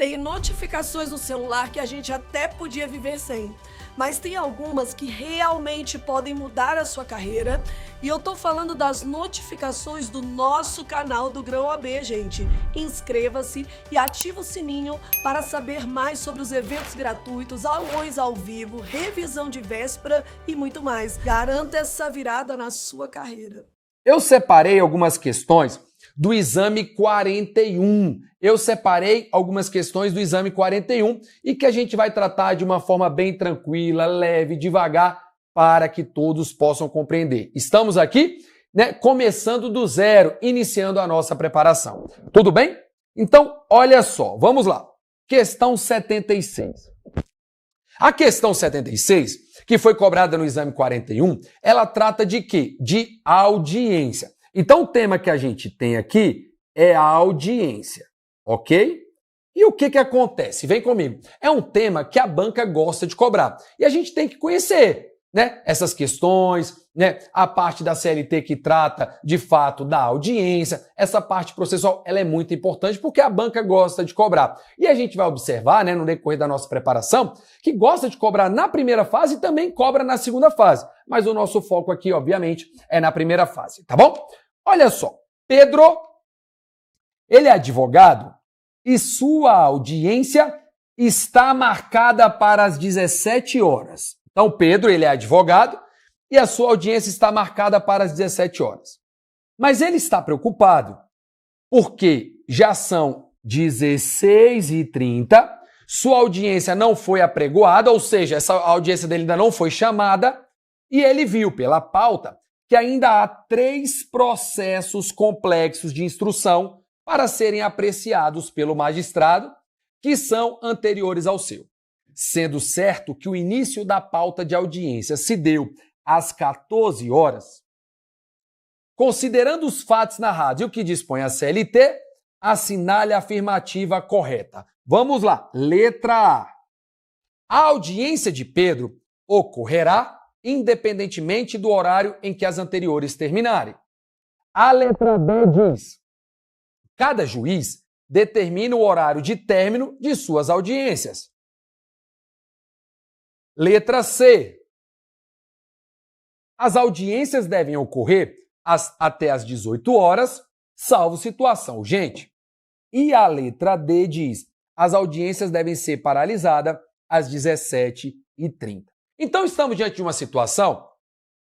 Tem notificações no celular que a gente até podia viver sem, mas tem algumas que realmente podem mudar a sua carreira. E eu tô falando das notificações do nosso canal do Grão AB, gente. Inscreva-se e ativa o sininho para saber mais sobre os eventos gratuitos, aulões ao vivo, revisão de véspera e muito mais. Garanta essa virada na sua carreira. Eu separei algumas questões do exame 41. Eu separei algumas questões do exame 41 e que a gente vai tratar de uma forma bem tranquila, leve, devagar, para que todos possam compreender. Estamos aqui, começando do zero, iniciando a nossa preparação. Tudo bem? Então, olha só, vamos lá. Questão 76. A questão 76, que foi cobrada no exame 41, ela trata de quê? De audiência. Então, o tema que a gente tem aqui é a audiência, ok? E o que acontece? Vem comigo. É um tema que a banca gosta de cobrar. E a gente tem que conhecer, essas questões, a parte da CLT que trata, de fato, da audiência. Essa parte processual, ela é muito importante porque a banca gosta de cobrar. E a gente vai observar, no decorrer da nossa preparação, que gosta de cobrar na primeira fase e também cobra na segunda fase. Mas o nosso foco aqui, obviamente, é na primeira fase, tá bom? Olha só, Pedro, ele é advogado e sua audiência está marcada para as 17 horas. Então, Pedro, ele é advogado e a sua audiência está marcada para as 17 horas. Mas ele está preocupado porque já são 16h30, sua audiência não foi apregoada, ou seja, essa audiência dele ainda não foi chamada, e ele viu pela pauta que ainda há 3 processos complexos de instrução para serem apreciados pelo magistrado, que são anteriores ao seu. Sendo certo que o início da pauta de audiência se deu às 14 horas, considerando os fatos narrados e o que dispõe a CLT, assinale a afirmativa correta. Vamos lá, letra A. A audiência de Pedro ocorrerá independentemente do horário em que as anteriores terminarem. A letra B diz: cada juiz determina o horário de término de suas audiências. Letra C. As audiências devem ocorrer até às 18 horas, salvo situação urgente. E a letra D diz: as audiências devem ser paralisadas às 17h30. Então, estamos diante de uma situação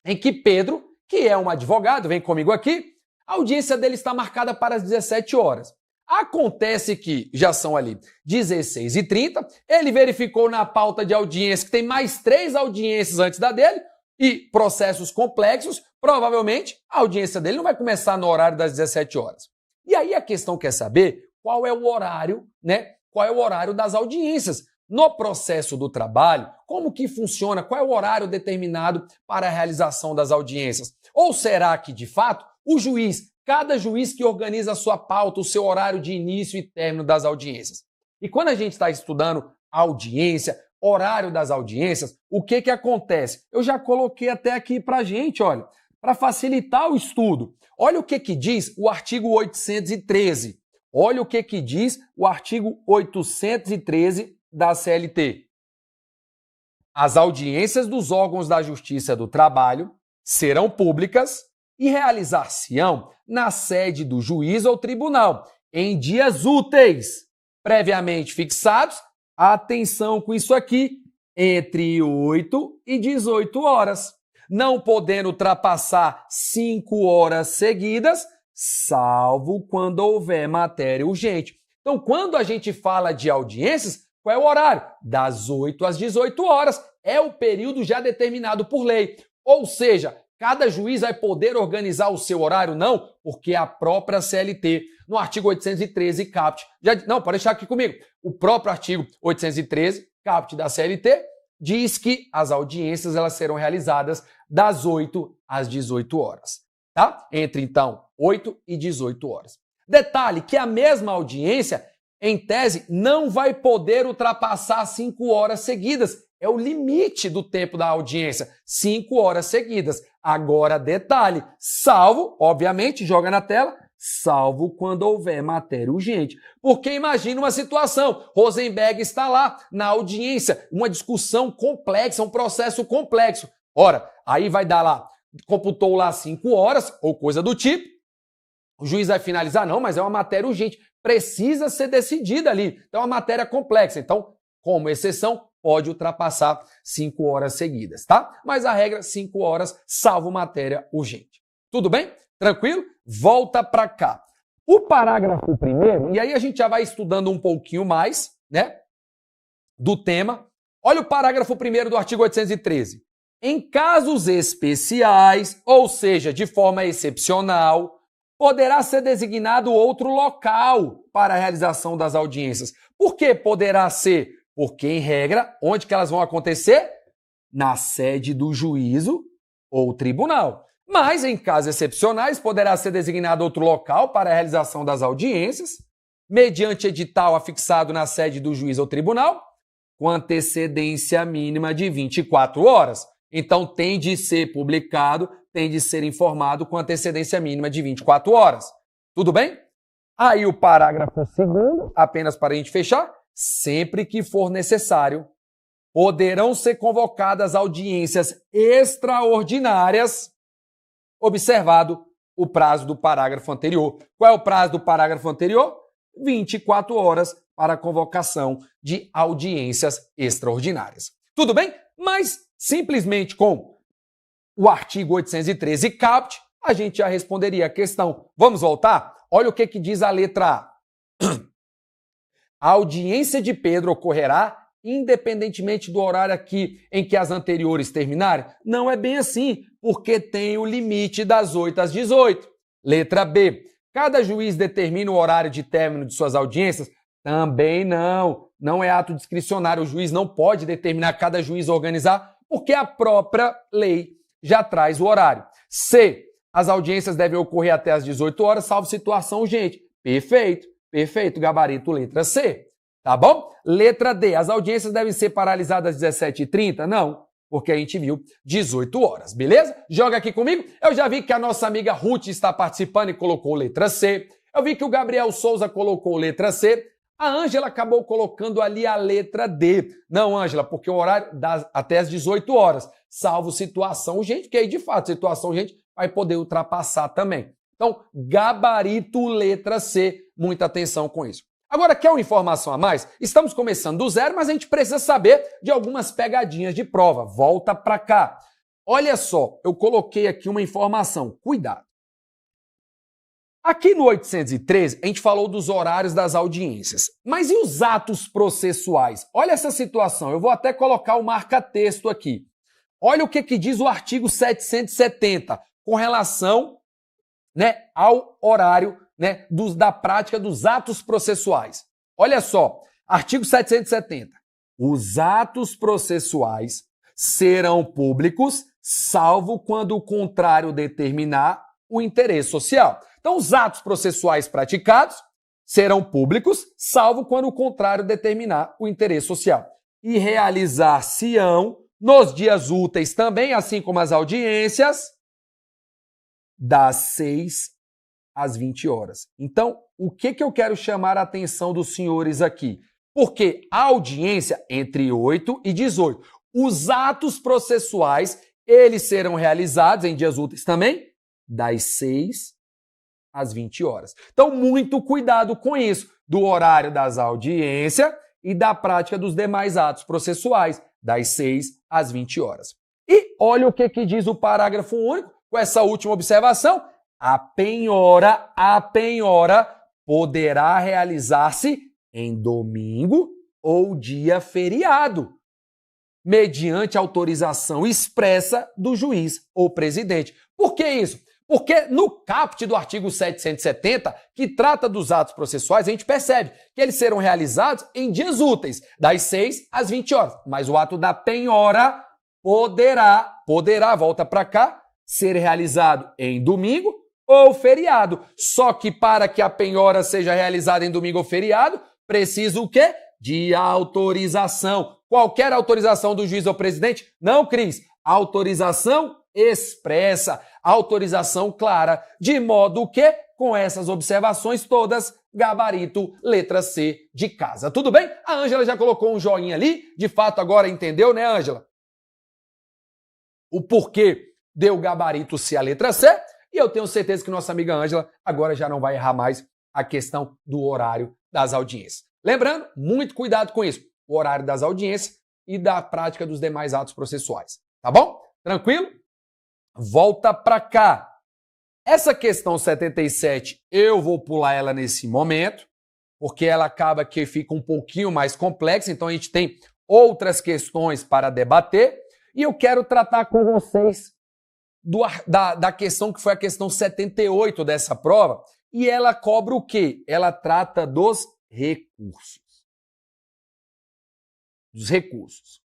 em que Pedro, que é um advogado, vem comigo aqui, a audiência dele está marcada para as 17 horas. Acontece que já são ali 16h30, ele verificou na pauta de audiência que tem mais 3 audiências antes da dele e processos complexos, provavelmente a audiência dele não vai começar no horário das 17 horas. E aí a questão quer saber qual é o horário, Qual é o horário das audiências. No processo do trabalho, como que funciona? Qual é o horário determinado para a realização das audiências? Ou será que, de fato, o juiz, cada juiz que organiza a sua pauta, o seu horário de início e término das audiências? E quando a gente está estudando audiência, horário das audiências, o que acontece? Eu já coloquei até aqui para a gente, olha, para facilitar o estudo. Olha o que diz o artigo 813. Olha o que diz o artigo 813 da CLT. As audiências dos órgãos da Justiça do Trabalho serão públicas e realizar-se-ão na sede do juiz ou tribunal, em dias úteis, previamente fixados, atenção com isso aqui, entre 8 e 18 horas, não podendo ultrapassar 5 horas seguidas, salvo quando houver matéria urgente. Então, quando a gente fala de audiências, qual é o horário? Das 8 às 18 horas. É o período já determinado por lei. Ou seja, cada juiz vai poder organizar o seu horário? Não, porque a própria CLT, no artigo 813 caput, não, pode deixar aqui comigo. O próprio artigo 813 caput da CLT diz que as audiências elas serão realizadas das 8 às 18 horas. Tá? Entre, então, 8 e 18 horas. Detalhe que a mesma audiência, em tese, não vai poder ultrapassar 5 horas seguidas. É o limite do tempo da audiência, 5 horas seguidas. Agora, detalhe, salvo, obviamente, joga na tela, salvo quando houver matéria urgente. Porque imagina uma situação, Rosenberg está lá na audiência, uma discussão complexa, um processo complexo. Ora, aí vai dar lá, computou lá 5 horas ou coisa do tipo, o juiz vai finalizar, não, mas é uma matéria urgente, precisa ser decidida ali, então é uma matéria complexa. Então, como exceção, pode ultrapassar 5 horas seguidas, tá? Mas a regra, 5 horas, salvo matéria urgente. Tudo bem? Tranquilo? Volta para cá. O parágrafo primeiro, e aí a gente já vai estudando um pouquinho mais, né, do tema. Olha o parágrafo primeiro do artigo 813. Em casos especiais, ou seja, de forma excepcional, poderá ser designado outro local para a realização das audiências. Por que poderá ser? Porque, em regra, onde que elas vão acontecer? Na sede do juízo ou tribunal. Mas, em casos excepcionais, poderá ser designado outro local para a realização das audiências, mediante edital afixado na sede do juiz ou tribunal, com antecedência mínima de 24 horas. Então, tem de ser publicado, tem de ser informado com antecedência mínima de 24 horas. Tudo bem? Aí o parágrafo segundo, apenas para a gente fechar, sempre que for necessário, poderão ser convocadas audiências extraordinárias, observado o prazo do parágrafo anterior. Qual é o prazo do parágrafo anterior? 24 horas para a convocação de audiências extraordinárias. Tudo bem? Mas, simplesmente com o artigo 813 caput, a gente já responderia a questão. Vamos voltar? Olha o que diz a letra A. A audiência de Pedro ocorrerá independentemente do horário aqui em que as anteriores terminarem? Não é bem assim, porque tem o limite das 8 às 18. Letra B. Cada juiz determina o horário de término de suas audiências? Também não. Não é ato discricionário. O juiz não pode determinar, cada juiz organizar, porque a própria lei já traz o horário. C. As audiências devem ocorrer até às 18 horas, salvo situação urgente. Perfeito. Perfeito. Gabarito letra C. Tá bom? Letra D. As audiências devem ser paralisadas às 17h30? Não, porque a gente viu 18 horas, beleza? Joga aqui comigo. Eu já vi que a nossa amiga Ruth está participando e colocou letra C. Eu vi que o Gabriel Souza colocou letra C. A Ângela acabou colocando ali a letra D. Não, Ângela, porque o horário dá até às 18 horas, salvo situação urgente, que aí, de fato, situação urgente vai poder ultrapassar também. Então, gabarito letra C. Muita atenção com isso. Agora, quer uma informação a mais? Estamos começando do zero, mas a gente precisa saber de algumas pegadinhas de prova. Volta para cá. Olha só, eu coloquei aqui uma informação. Cuidado. Aqui no 813, a gente falou dos horários das audiências. Mas e os atos processuais? Olha essa situação. Eu vou até colocar o marca-texto aqui. Olha o que diz o artigo 770 com relação, né, ao horário, né, da prática dos atos processuais. Olha só, artigo 770. Os atos processuais serão públicos, salvo quando o contrário determinar o interesse social. Então, os atos processuais praticados serão públicos, salvo quando o contrário determinar o interesse social. E realizar-se-ão nos dias úteis também, assim como as audiências, das 6 às 20 horas. Então, o que eu quero chamar a atenção dos senhores aqui? Porque a audiência entre 8 e 18. Os atos processuais, eles serão realizados em dias úteis também, das 6 às 20 horas. Então, muito cuidado com isso, do horário das audiências e da prática dos demais atos processuais, das 6 às 20 horas. E olha o que diz o parágrafo único, com essa última observação. A penhora poderá realizar-se em domingo ou dia feriado, mediante autorização expressa do juiz ou presidente. Por que isso? Porque no caput do artigo 770, que trata dos atos processuais, a gente percebe que eles serão realizados em dias úteis, das 6 às 20 horas. Mas o ato da penhora poderá, volta para cá, ser realizado em domingo ou feriado. Só que para que a penhora seja realizada em domingo ou feriado, precisa o quê? De autorização. Qualquer autorização do juiz ou presidente? Não, Cris. Autorização expressa. autorização clara, de modo que, com essas observações todas, gabarito letra C de casa. Tudo bem? A Ângela já colocou um joinha ali, de fato agora entendeu, né, Ângela? O porquê deu gabarito C a letra C, e eu tenho certeza que nossa amiga Ângela agora já não vai errar mais a questão do horário das audiências. Lembrando, muito cuidado com isso, o horário das audiências e da prática dos demais atos processuais, tá bom? Tranquilo? Volta para cá. Essa questão 77, eu vou pular ela nesse momento, porque ela acaba que fica um pouquinho mais complexa, então a gente tem outras questões para debater, e eu quero tratar com vocês da questão que foi a questão 78 dessa prova, e ela cobra o quê? Ela trata dos recursos. Dos recursos.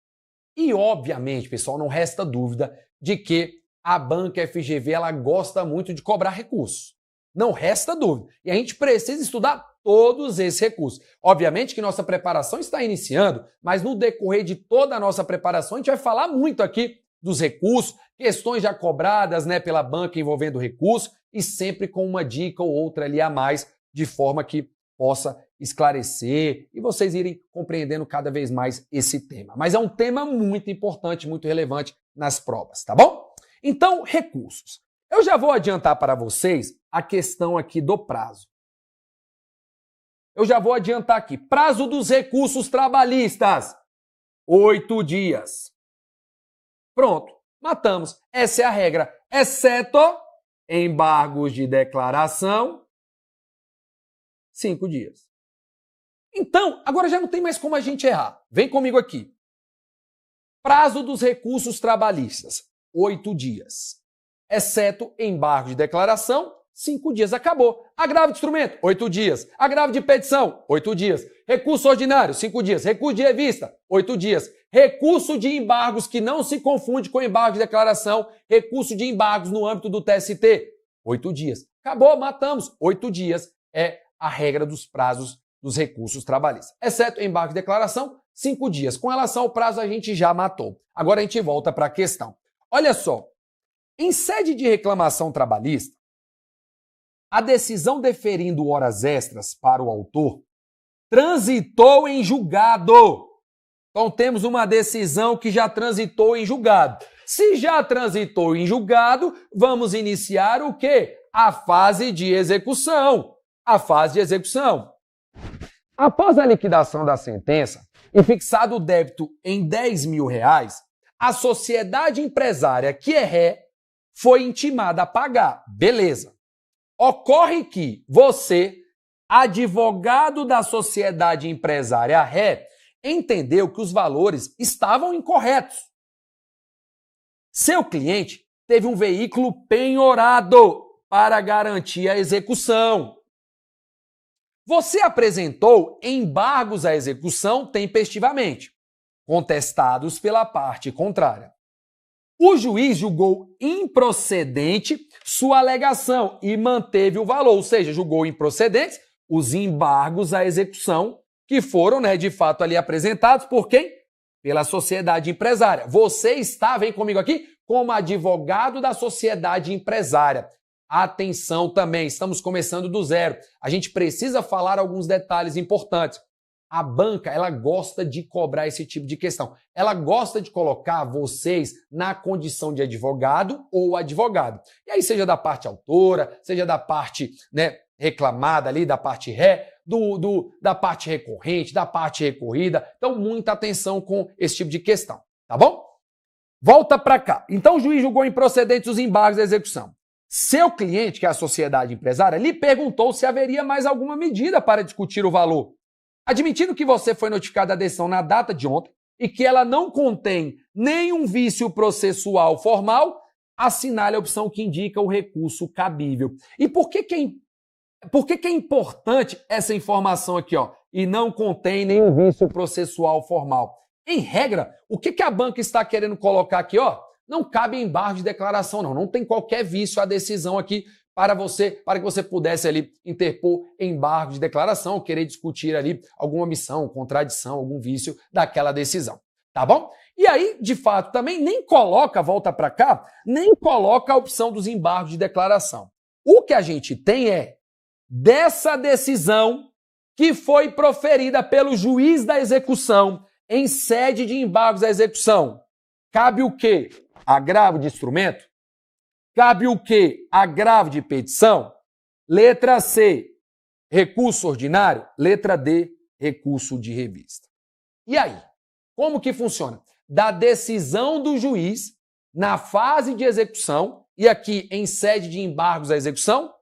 E, obviamente, pessoal, não resta dúvida de que a banca FGV ela gosta muito de cobrar recursos. Não resta dúvida. E a gente precisa estudar todos esses recursos. Obviamente que nossa preparação está iniciando, mas no decorrer de toda a nossa preparação, a gente vai falar muito aqui dos recursos, questões já cobradas, né, pela banca envolvendo recursos, e sempre com uma dica ou outra ali a mais, de forma que possa esclarecer e vocês irem compreendendo cada vez mais esse tema. Mas é um tema muito importante, muito relevante nas provas, tá bom? Então, recursos. Eu já vou adiantar para vocês a questão aqui do prazo. Eu já vou adiantar aqui. Prazo dos recursos trabalhistas. 8 dias. Pronto, matamos. Essa é a regra. Exceto embargos de declaração, 5 dias. Então, agora já não tem mais como a gente errar. Vem comigo aqui. Prazo dos recursos trabalhistas, 8 dias. Exceto embargo de declaração, 5 dias. Acabou. Agravo de instrumento, 8 dias. Agravo de petição, 8 dias. Recurso ordinário, 5 dias. Recurso de revista, 8 dias. Recurso de embargos, que não se confunde com embargo de declaração. Recurso de embargos no âmbito do TST, 8 dias. Acabou, matamos. 8 dias é a regra dos prazos dos recursos trabalhistas. Exceto embargo de declaração, 5 dias. Com relação ao prazo, a gente já matou. Agora a gente volta para a questão. Olha só, em sede de reclamação trabalhista, a decisão deferindo horas extras para o autor transitou em julgado. Então temos uma decisão que já transitou em julgado. Se já transitou em julgado, vamos iniciar o quê? A fase de execução. A fase de execução. Após a liquidação da sentença e fixado o débito em R$10.000, a sociedade empresária que é ré foi intimada a pagar. Beleza. Ocorre que você, advogado da sociedade empresária ré, entendeu que os valores estavam incorretos. Seu cliente teve um veículo penhorado para garantir a execução. Você apresentou embargos à execução tempestivamente, contestados pela parte contrária. O juiz julgou improcedente sua alegação e manteve o valor, ou seja, julgou improcedentes os embargos à execução que foram, né, de fato ali apresentados por quem? Pela sociedade empresária. Você está, vem comigo aqui, como advogado da sociedade empresária. Atenção também, estamos começando do zero. A gente precisa falar alguns detalhes importantes. A banca, ela gosta de cobrar esse tipo de questão. Ela gosta de colocar vocês na condição de advogado ou advogado. E aí, seja da parte autora, seja da parte, né, reclamada ali, da parte ré, da parte recorrente, da parte recorrida. Então, muita atenção com esse tipo de questão, tá bom? Volta para cá. Então, o juiz julgou improcedentes os embargos da execução. Seu cliente, que é a sociedade empresária, lhe perguntou se haveria mais alguma medida para discutir o valor. Admitindo que você foi notificado da decisão na data de ontem e que ela não contém nenhum vício processual formal, assinale a opção que indica o recurso cabível. E por que é importante essa informação aqui, ó? E não contém nenhum vício processual formal. Em regra, o que a banca está querendo colocar aqui, ó? Não cabe embargo de declaração, não. Não tem qualquer vício à decisão aqui para que você pudesse ali interpor embargo de declaração, querer discutir ali alguma omissão, contradição, algum vício daquela decisão. Tá bom? E aí, de fato, também nem coloca, volta para cá, nem coloca a opção dos embargos de declaração. O que a gente tem é dessa decisão que foi proferida pelo juiz da execução em sede de embargos à execução. Cabe o quê? Agravo de instrumento? Cabe o quê? Agravo de petição? Letra C, recurso ordinário? Letra D, recurso de revista. E aí? Como que funciona? Da decisão do juiz na fase de execução e aqui em sede de embargos à execução,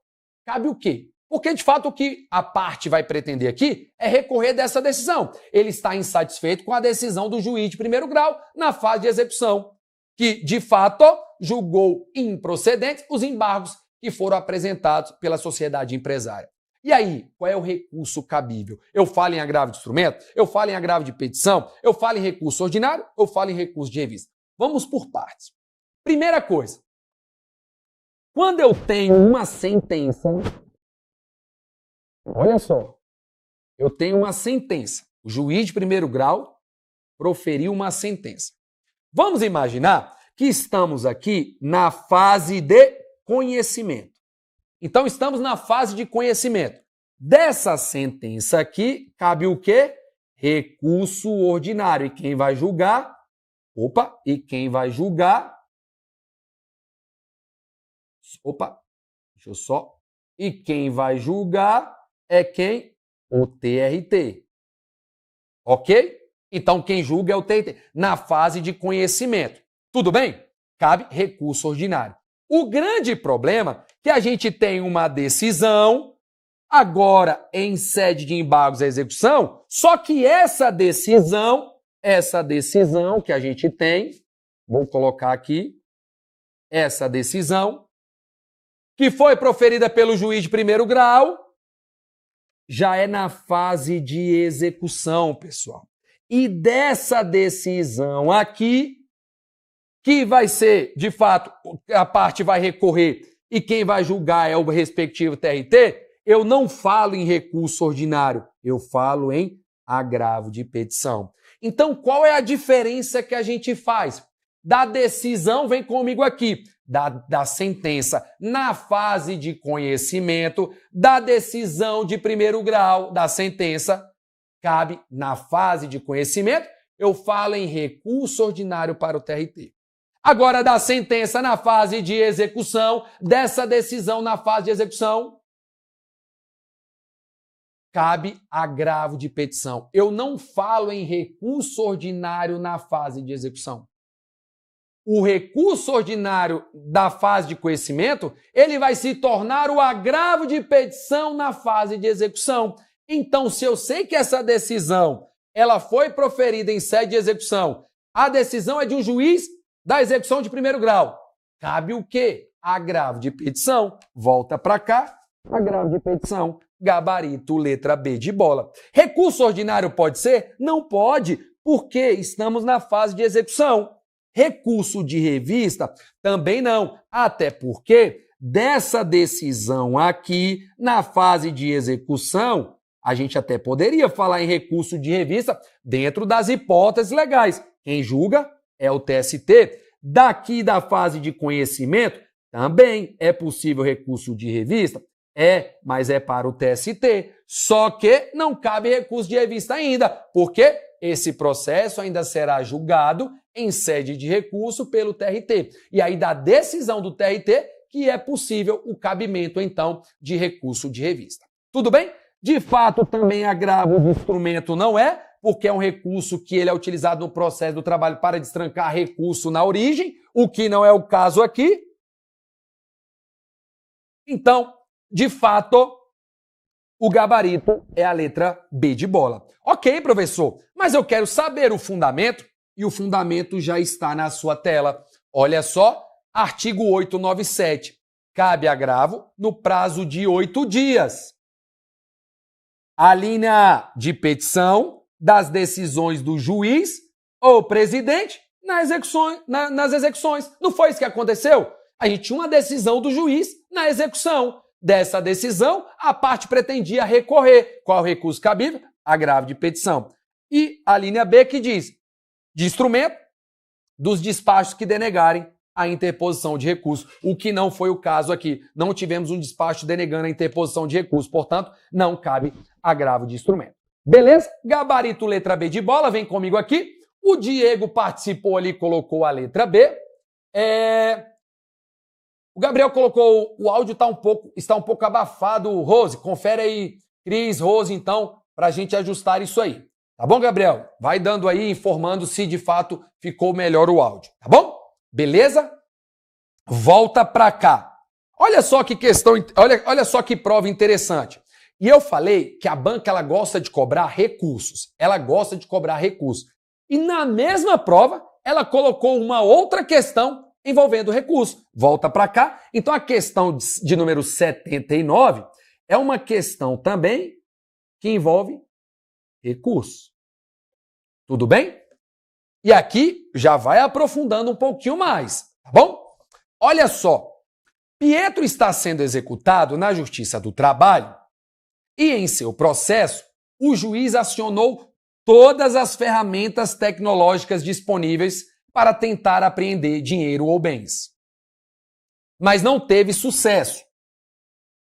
cabe o quê? Porque, de fato, o que a parte vai pretender aqui é recorrer dessa decisão. Ele está insatisfeito com a decisão do juiz de primeiro grau na fase de execução, que, de fato, julgou improcedentes os embargos que foram apresentados pela sociedade empresária. E aí, qual é o recurso cabível? Eu falo em agravo de instrumento? Eu falo em agravo de petição? Eu falo em recurso ordinário? Eu falo em recurso de revista? Vamos por partes. Primeira coisa, quando eu tenho uma sentença, olha só, eu tenho uma sentença. O juiz de primeiro grau proferiu uma sentença. Vamos imaginar que estamos aqui na fase de conhecimento. Então, estamos na fase de conhecimento. Dessa sentença aqui, cabe o quê? Recurso ordinário. E quem vai julgar? E quem vai julgar? E quem vai julgar é quem? O TRT. Ok? Então, quem julga é o TRT. Na fase de conhecimento. Tudo bem? Cabe recurso ordinário. O grande problema é que a gente tem uma decisão, agora em sede de embargos à execução, só que essa decisão que a gente tem, vou colocar aqui, essa decisão, que foi proferida pelo juiz de primeiro grau, já é na fase de execução, pessoal. E dessa decisão aqui, que vai ser, de fato, a parte vai recorrer e quem vai julgar é o respectivo TRT, eu não falo em recurso ordinário, eu falo em agravo de petição. Então, qual é a diferença que a gente faz? Da decisão, vem comigo aqui, da sentença na fase de conhecimento, da decisão de primeiro grau, da sentença, cabe na fase de conhecimento, eu falo em recurso ordinário para o TRT. Agora, da sentença na fase de execução, dessa decisão na fase de execução, cabe agravo de petição. Eu não falo em recurso ordinário na fase de execução. O recurso ordinário da fase de conhecimento, ele vai se tornar o agravo de petição na fase de execução. Então, se eu sei que essa decisão, ela foi proferida em sede de execução, a decisão é de um juiz da execução de primeiro grau. Cabe o quê? Agravo de petição. Volta para cá. Agravo de petição. Gabarito, letra B de bola. Recurso ordinário pode ser? Não pode, porque estamos na fase de execução. Recurso de revista? Também não. Até porque dessa decisão aqui, na fase de execução, a gente até poderia falar em recurso de revista dentro das hipóteses legais. Quem julga é o TST. Daqui da fase de conhecimento, também é possível recurso de revista? Mas é para o TST. Só que não cabe recurso de revista ainda, porque esse processo ainda será julgado em sede de recurso pelo TRT. E aí, da decisão do TRT, que é possível o cabimento, então, de recurso de revista. Tudo bem? De fato, também agravo de instrumento não é, porque é um recurso que ele é utilizado no processo do trabalho para destrancar recurso na origem, o que não é o caso aqui. Então, de fato, o gabarito é a letra B de bola. Ok, professor, mas eu quero saber o fundamento, e o fundamento já está na sua tela. Olha só, artigo 897. Cabe agravo no prazo de 8 dias. A linha A de petição das decisões do juiz ou presidente nas execuções. Não foi isso que aconteceu? A gente tinha uma decisão do juiz na execução. Dessa decisão, a parte pretendia recorrer. Qual o recurso cabível? Agravo de petição. E a linha B que diz, de instrumento dos despachos que denegarem a interposição de recurso, o que não foi o caso aqui. Não tivemos um despacho denegando a interposição de recurso, portanto, não cabe agravo de instrumento. Beleza? Gabarito letra B de bola, vem comigo aqui. O Diego participou ali, colocou a letra B. O Gabriel colocou, o áudio está um pouco abafado, Rose. Confere aí, Cris, Rose, então, para a gente ajustar isso aí. Tá bom, Gabriel? Vai dando aí, informando se de fato ficou melhor o áudio, tá bom? Beleza? Volta para cá. Olha só que questão, olha só que prova interessante. E eu falei que a banca ela gosta de cobrar recursos. Ela gosta de cobrar recursos. E na mesma prova, ela colocou uma outra questão envolvendo recurso. Volta para cá. Então a questão de número 79 é uma questão também que envolve recurso. Tudo bem? E aqui já vai aprofundando um pouquinho mais, tá bom? Olha só. Pietro está sendo executado na Justiça do Trabalho e em seu processo o juiz acionou todas as ferramentas tecnológicas disponíveis para tentar apreender dinheiro ou bens. Mas não teve sucesso.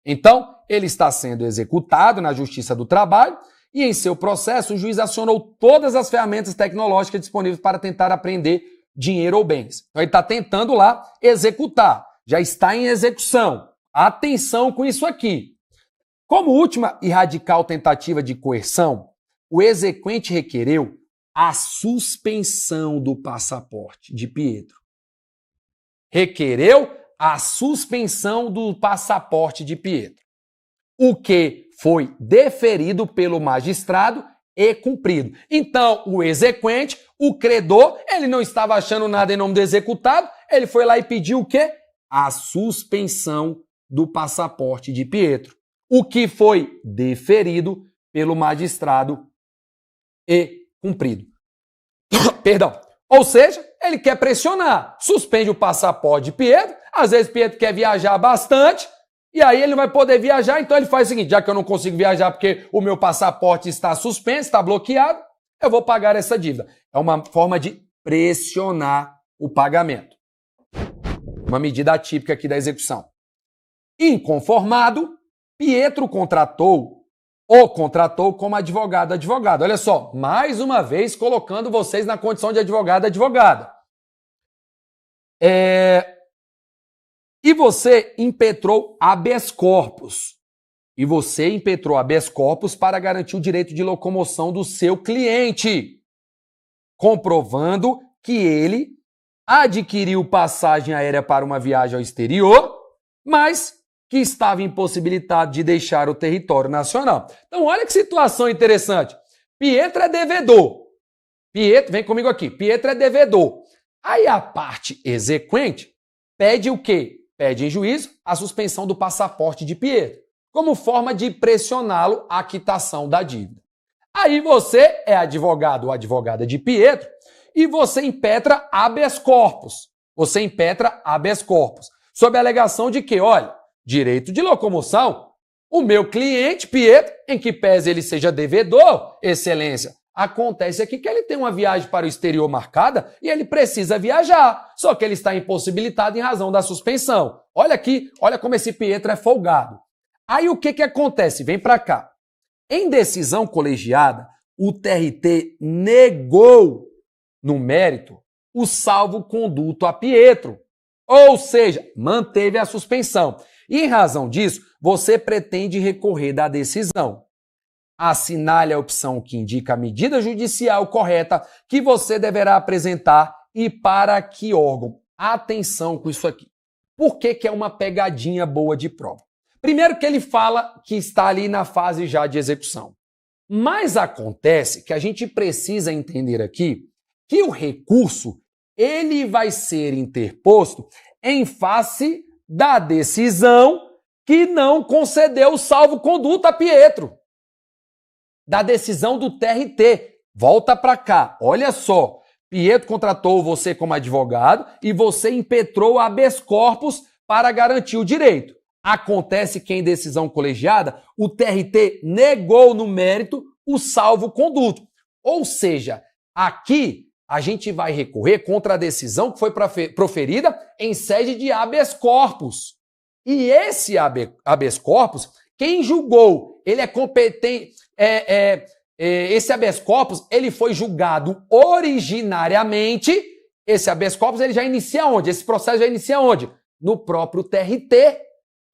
Então, ele está sendo executado na Justiça do Trabalho e em seu processo o juiz acionou todas as ferramentas tecnológicas disponíveis para tentar apreender dinheiro ou bens. Então ele está tentando lá executar, já está em execução. Atenção com isso aqui. Como última e radical tentativa de coerção, o exequente requereu a suspensão do passaporte de Pietro. Requereu a suspensão do passaporte de Pietro, o que foi deferido pelo magistrado e cumprido. Então, o exequente, o credor, ele não estava achando nada em nome do executado, ele foi lá e pediu o quê? A suspensão do passaporte de Pietro, o que foi deferido pelo magistrado e cumprido. Perdão. Ou seja, ele quer pressionar, suspende o passaporte de Pietro, às vezes Pietro quer viajar bastante, e aí ele não vai poder viajar, então ele faz o seguinte, já que eu não consigo viajar porque o meu passaporte está suspenso, está bloqueado, eu vou pagar essa dívida. É uma forma de pressionar o pagamento. Uma medida atípica aqui da execução. Inconformado, Pietro contratou como advogado. Olha só, mais uma vez colocando vocês na condição de advogada. E você impetrou habeas corpus. Para garantir o direito de locomoção do seu cliente, comprovando que ele adquiriu passagem aérea para uma viagem ao exterior, mas que estava impossibilitado de deixar o território nacional. Então, olha que situação interessante. Pietro é devedor. Vem comigo aqui. Pietro é devedor. Aí a parte exequente pede o quê? Pede em juízo a suspensão do passaporte de Pietro, como forma de pressioná-lo à quitação da dívida. Aí você é advogado ou advogada de Pietro e você impetra habeas corpus. Sob a alegação de que, olha, direito de locomoção, o meu cliente, Pietro, em que pese ele seja devedor, excelência, acontece aqui que ele tem uma viagem para o exterior marcada e ele precisa viajar, só que ele está impossibilitado em razão da suspensão. Olha aqui, olha como esse Pietro é folgado. Aí o que acontece? Vem para cá. Em decisão colegiada, o TRT negou, no mérito, o salvo-conduto a Pietro. Ou seja, manteve a suspensão. E em razão disso, você pretende recorrer da decisão. Assinale a opção que indica a medida judicial correta que você deverá apresentar e para que órgão. Atenção com isso aqui. Por que é uma pegadinha boa de prova? Primeiro que ele fala que está ali na fase já de execução. Mas acontece que a gente precisa entender aqui que o recurso ele vai ser interposto em face da decisão que não concedeu o salvo-conduto a Pietro. Da decisão do TRT. Volta para cá. Olha só. Pietro contratou você como advogado e você impetrou habeas corpus para garantir o direito. Acontece que em decisão colegiada, o TRT negou no mérito o salvo-conduto. Ou seja, aqui a gente vai recorrer contra a decisão que foi proferida em sede de habeas corpus. E esse habeas corpus, quem julgou, ele é competente, esse habeas corpus, ele foi julgado originariamente, esse habeas corpus, ele já inicia onde? Esse processo já inicia onde? No próprio TRT,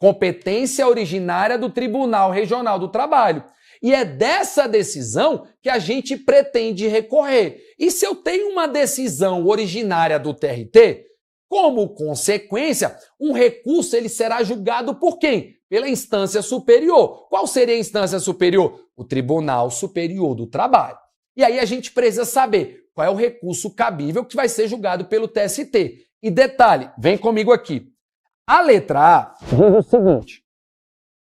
competência originária do Tribunal Regional do Trabalho. E é dessa decisão que a gente pretende recorrer. E se eu tenho uma decisão originária do TRT, como consequência, um recurso ele será julgado por quem? Pela instância superior. Qual seria a instância superior? O Tribunal Superior do Trabalho. E aí a gente precisa saber qual é o recurso cabível que vai ser julgado pelo TST. E detalhe, vem comigo aqui. A letra A diz o seguinte: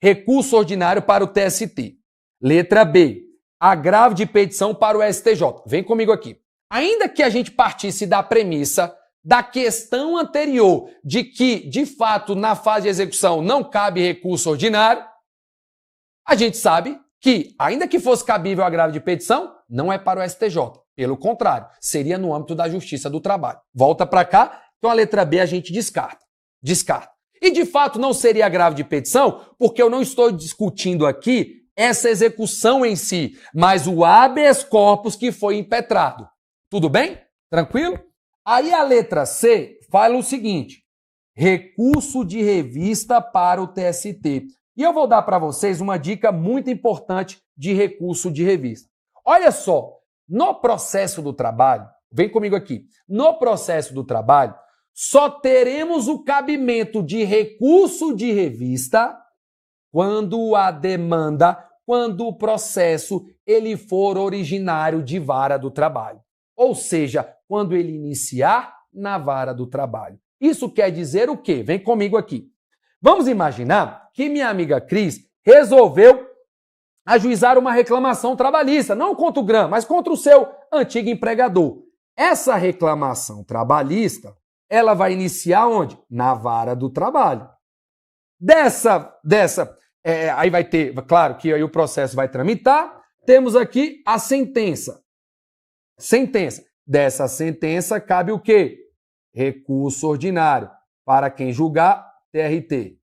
recurso ordinário para o TST. Letra B, agravo de petição para o STJ. Vem comigo aqui. Ainda que a gente partisse da premissa da questão anterior de que, de fato, na fase de execução não cabe recurso ordinário, a gente sabe que, ainda que fosse cabível agravo de petição, não é para o STJ. Pelo contrário, seria no âmbito da Justiça do Trabalho. Volta para cá, então a letra B a gente descarta. E, de fato, não seria agravo de petição, porque eu não estou discutindo aqui essa execução em si, mas o habeas corpus que foi impetrado. Tudo bem? Tranquilo? Aí a letra C fala o seguinte: recurso de revista para o TST. E eu vou dar para vocês uma dica muito importante de recurso de revista. Olha só, no processo do trabalho, vem comigo aqui, no processo do trabalho, só teremos o cabimento de recurso de revista quando a demanda, quando o processo ele for originário de vara do trabalho. Ou seja, quando ele iniciar na vara do trabalho. Isso quer dizer o quê? Vem comigo aqui. Vamos imaginar que minha amiga Cris resolveu ajuizar uma reclamação trabalhista, não contra o GRAM, mas contra o seu antigo empregador. Essa reclamação trabalhista, ela vai iniciar onde? Na vara do trabalho. Aí vai ter, claro que aí o processo vai tramitar, temos aqui a sentença. Dessa sentença cabe o quê? Recurso ordinário. Para quem julgar, TRT.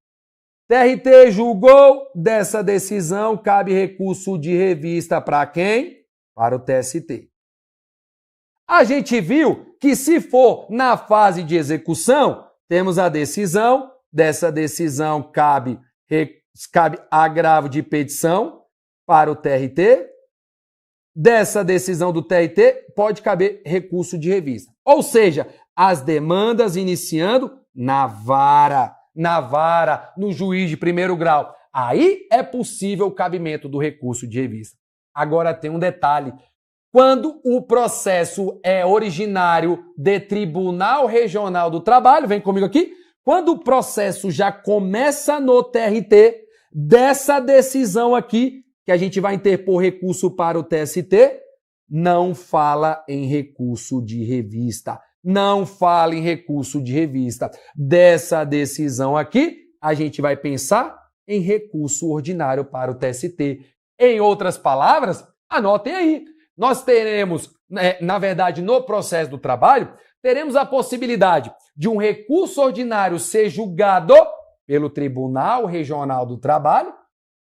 TRT julgou, dessa decisão cabe recurso de revista para quem? Para o TST. A gente viu que se for na fase de execução, temos a decisão, dessa decisão cabe agravo de petição para o TRT. Dessa decisão do TRT pode caber recurso de revista. Ou seja, as demandas iniciando na vara, no juiz de primeiro grau. Aí é possível o cabimento do recurso de revista. Agora tem um detalhe. Quando o processo é originário de Tribunal Regional do Trabalho, vem comigo aqui, quando o processo já começa no TRT, dessa decisão aqui, que a gente vai interpor recurso para o TST, não fala em recurso de revista. Não fala em recurso de revista. Dessa decisão aqui, a gente vai pensar em recurso ordinário para o TST. Em outras palavras, anotem aí. Nós teremos, na verdade, no processo do trabalho, teremos a possibilidade de um recurso ordinário ser julgado pelo Tribunal Regional do Trabalho,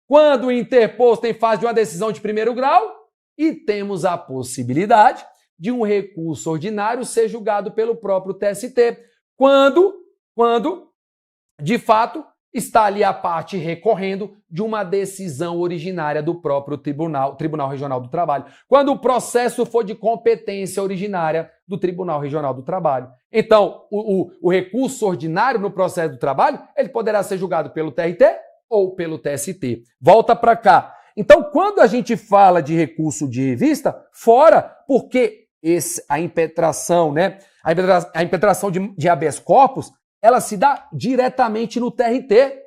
quando o interposto em fase de uma decisão de primeiro grau, e temos a possibilidade de um recurso ordinário ser julgado pelo próprio TST, quando de fato, está ali a parte recorrendo de uma decisão originária do próprio Tribunal Regional do Trabalho, quando o processo for de competência originária do Tribunal Regional do Trabalho. Então, o recurso ordinário no processo do trabalho, ele poderá ser julgado pelo TRT ou pelo TST. Volta para cá. Então, quando a gente fala de recurso de revista, fora, porque a impetração, né? A impetração de habeas corpus, ela se dá diretamente no TRT.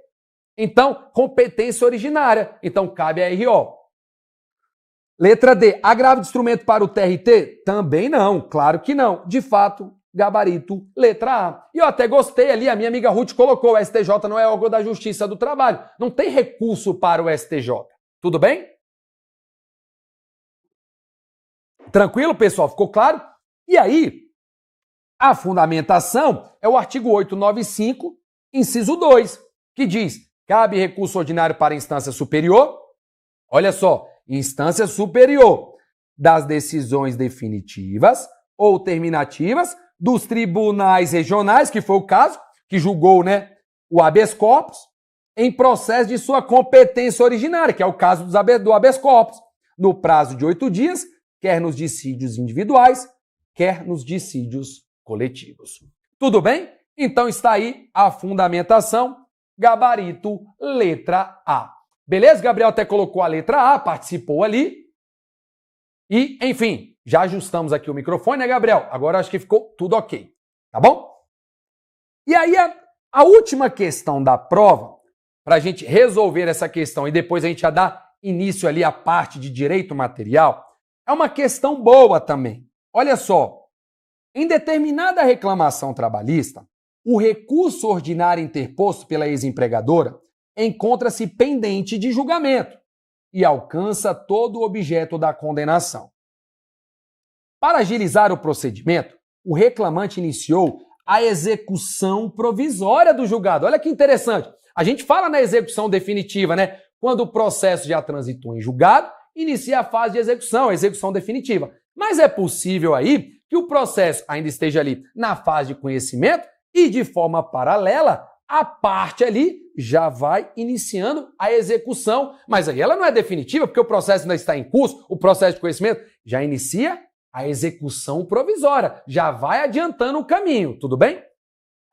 Então, competência originária. Então, cabe a RO. Letra D. Agravo de instrumento para o TRT? Também não, claro que não. De fato, gabarito, letra A. E eu até gostei ali, a minha amiga Ruth colocou, o STJ não é órgão da Justiça do Trabalho. Não tem recurso para o STJ. Tudo bem? Tranquilo, pessoal? Ficou claro? E aí, a fundamentação é o artigo 895, inciso 2, que diz: cabe recurso ordinário para instância superior, olha só, instância superior das decisões definitivas ou terminativas dos tribunais regionais, que foi o caso, que julgou, né, o habeas corpus, em processo de sua competência originária, que é o caso do habeas corpus, no prazo de 8 dias, quer nos dissídios individuais, quer nos dissídios coletivos. Tudo bem? Então está aí a fundamentação, gabarito, letra A. Beleza? Gabriel até colocou a letra A, participou ali. E, enfim, já ajustamos aqui o microfone, né, Gabriel? Agora acho que ficou tudo ok. Tá bom? E aí, a última questão da prova, para a gente resolver essa questão e depois a gente já dá início ali à parte de direito material, é uma questão boa também. Olha só, em determinada reclamação trabalhista, o recurso ordinário interposto pela ex-empregadora encontra-se pendente de julgamento e alcança todo o objeto da condenação. Para agilizar o procedimento, o reclamante iniciou a execução provisória do julgado. Olha que interessante. A gente fala na execução definitiva, né? Quando o processo já transitou em julgado, inicia a fase de execução, a execução definitiva. Mas é possível aí que o processo ainda esteja ali na fase de conhecimento e, de forma paralela, a parte ali já vai iniciando a execução. Mas aí ela não é definitiva, porque o processo ainda está em curso, o processo de conhecimento já inicia a execução provisória, já vai adiantando o caminho, tudo bem?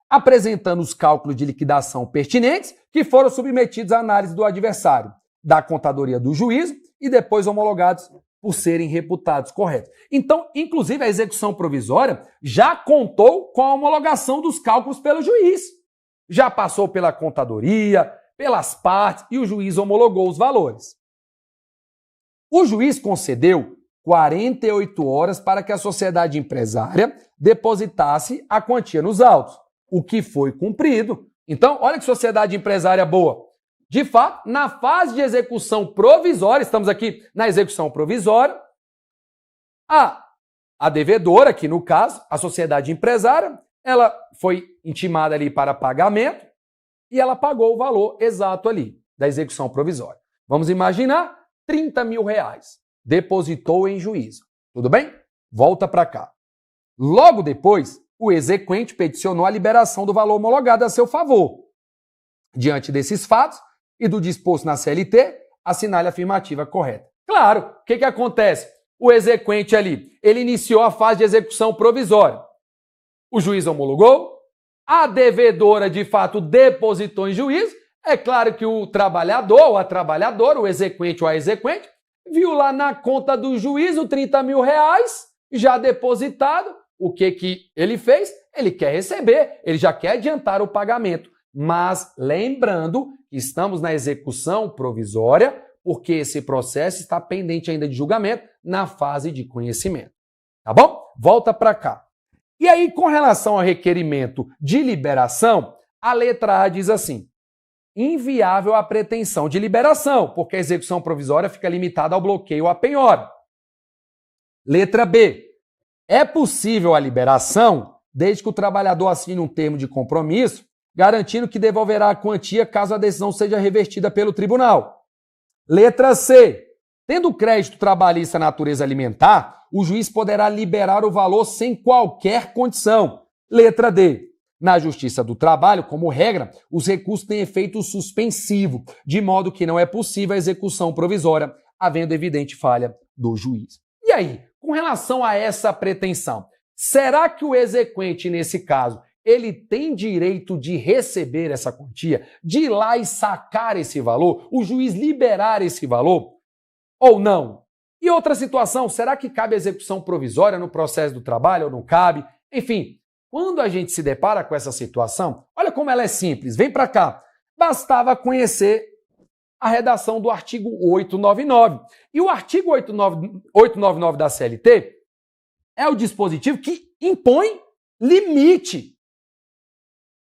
Apresentando os cálculos de liquidação pertinentes que foram submetidos à análise do adversário, da contadoria do juízo e depois homologados por serem reputados corretos. Então, inclusive, a execução provisória já contou com a homologação dos cálculos pelo juiz. Já passou pela contadoria, pelas partes e o juiz homologou os valores. O juiz concedeu 48 horas para que a sociedade empresária depositasse a quantia nos autos, o que foi cumprido. Então, olha que sociedade empresária boa. De fato, na fase de execução provisória, estamos aqui na execução provisória, a devedora, aqui no caso, a sociedade empresária, ela foi intimada ali para pagamento e ela pagou o valor exato ali da execução provisória. Vamos imaginar 30 mil reais. Depositou em juízo. Tudo bem? Volta para cá. Logo depois, o exequente peticionou a liberação do valor homologado a seu favor. Diante desses fatos e do disposto na CLT, assinale a afirmativa correta. Claro, o que acontece? O exequente ali, ele iniciou a fase de execução provisória. O juiz homologou, a devedora de fato depositou em juízo. É claro que o trabalhador ou a trabalhadora, o exequente ou a exequente, viu lá na conta do juiz os 30 mil reais já depositado. O que ele fez? Ele quer receber, ele já quer adiantar o pagamento. Mas lembrando que estamos na execução provisória, porque esse processo está pendente ainda de julgamento na fase de conhecimento. Tá bom? Volta para cá. E aí, com relação ao requerimento de liberação, a letra A diz assim: inviável a pretensão de liberação, porque a execução provisória fica limitada ao bloqueio à penhora. Letra B. É possível a liberação desde que o trabalhador assine um termo de compromisso, garantindo que devolverá a quantia caso a decisão seja revertida pelo tribunal. Letra C. Tendo crédito trabalhista natureza alimentar, o juiz poderá liberar o valor sem qualquer condição. Letra D. Na Justiça do Trabalho, como regra, os recursos têm efeito suspensivo, de modo que não é possível a execução provisória, havendo evidente falha do juiz. E aí, com relação a essa pretensão, será que o exequente, nesse caso, ele tem direito de receber essa quantia, de ir lá e sacar esse valor, o juiz liberar esse valor, ou não? E outra situação, será que cabe execução provisória no processo do trabalho ou não cabe? Enfim, quando a gente se depara com essa situação, olha como ela é simples, vem para cá. Bastava conhecer a redação do artigo 899. E o artigo 899 da CLT é o dispositivo que impõe limite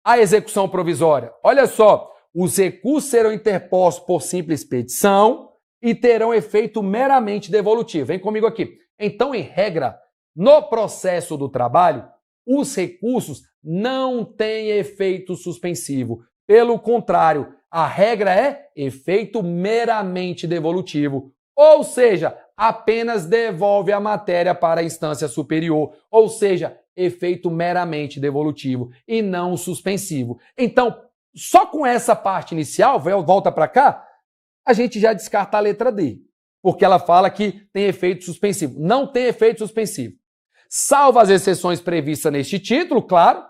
à execução provisória. Olha só, os recursos serão interpostos por simples petição e terão efeito meramente devolutivo. Vem comigo aqui. Então, em regra, No processo do trabalho, os recursos não têm efeito suspensivo. Pelo contrário, a regra é efeito meramente devolutivo, ou seja, apenas devolve a matéria para a instância superior, ou seja, efeito meramente devolutivo e não suspensivo. Então, só com essa parte inicial, volta para cá, a gente já descarta a letra D, porque ela fala que tem efeito suspensivo. Não tem efeito suspensivo. Salvo as exceções previstas neste título, claro,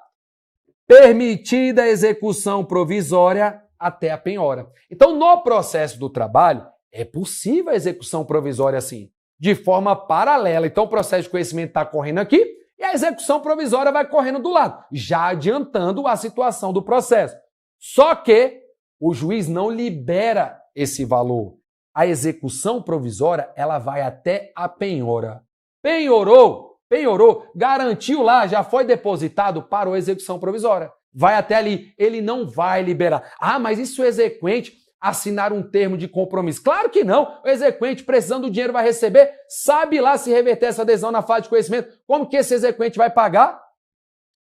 permitida a execução provisória até a penhora. Então, no processo do trabalho, é possível a execução provisória assim, de forma paralela. Então, o processo de conhecimento está correndo aqui e a execução provisória vai correndo do lado, já adiantando a situação do processo. Só que o juiz não libera esse valor. A execução provisória, ela vai até a penhora. Penhorou, garantiu lá, já foi depositado, parou a execução provisória. Vai até ali, ele não vai liberar. Ah, mas e se o exequente assinar um termo de compromisso? Claro que não. O exequente, precisando do dinheiro, vai receber. Sabe lá se reverter essa adesão na fase de conhecimento? Como que esse exequente vai pagar?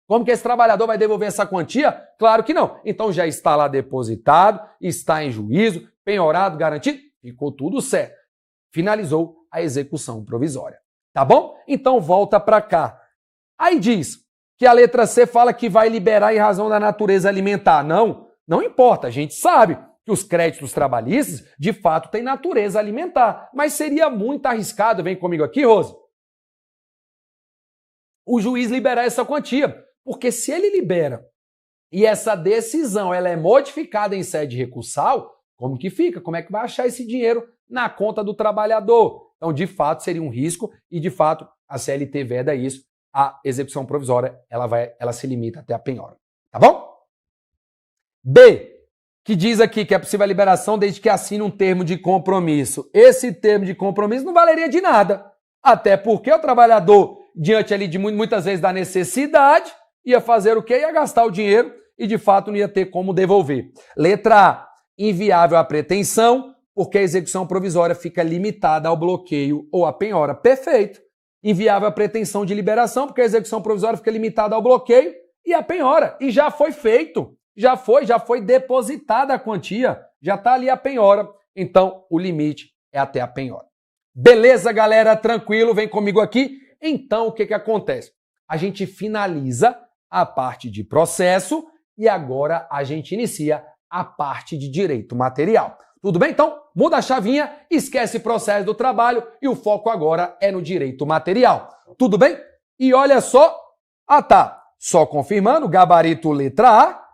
Como que esse trabalhador vai devolver essa quantia? Claro que não. Então já está lá depositado, está em juízo, penhorado, garantido, ficou tudo certo. Finalizou a execução provisória. Tá bom? Então volta para cá. Aí diz que a letra C fala que vai liberar em razão da natureza alimentar. Não importa, a gente sabe que os créditos trabalhistas, de fato, têm natureza alimentar. Mas seria muito arriscado, vem comigo aqui, Rose, o juiz liberar essa quantia. Porque se ele libera e essa decisão ela é modificada em sede recursal, como que fica? Como é que vai achar esse dinheiro na conta do trabalhador? Então, de fato, seria um risco e, de fato, a CLT veda isso. A execução provisória, ela se limita até a penhora. Tá bom? B, que diz aqui que é possível a liberação desde que assine um termo de compromisso. Esse termo de compromisso não valeria de nada. Até porque o trabalhador, diante ali de muitas vezes da necessidade, ia fazer o quê? Ia gastar o dinheiro e, de fato, não ia ter como devolver. Letra A, inviável à pretensão, porque a execução provisória fica limitada ao bloqueio ou à penhora. Perfeito. Inviável à pretensão de liberação, porque a execução provisória fica limitada ao bloqueio e à penhora. E já foi feito. Já foi depositada a quantia. Já está ali a penhora. Então, o limite é até a penhora. Beleza, galera? Tranquilo? Vem comigo aqui. Então, o que acontece? A gente finaliza a parte de processo e agora a gente inicia a parte de direito material. Tudo bem? Então, muda a chavinha, esquece processo do trabalho e o foco agora é no direito material. Tudo bem? E olha só, tá, só confirmando, gabarito letra A,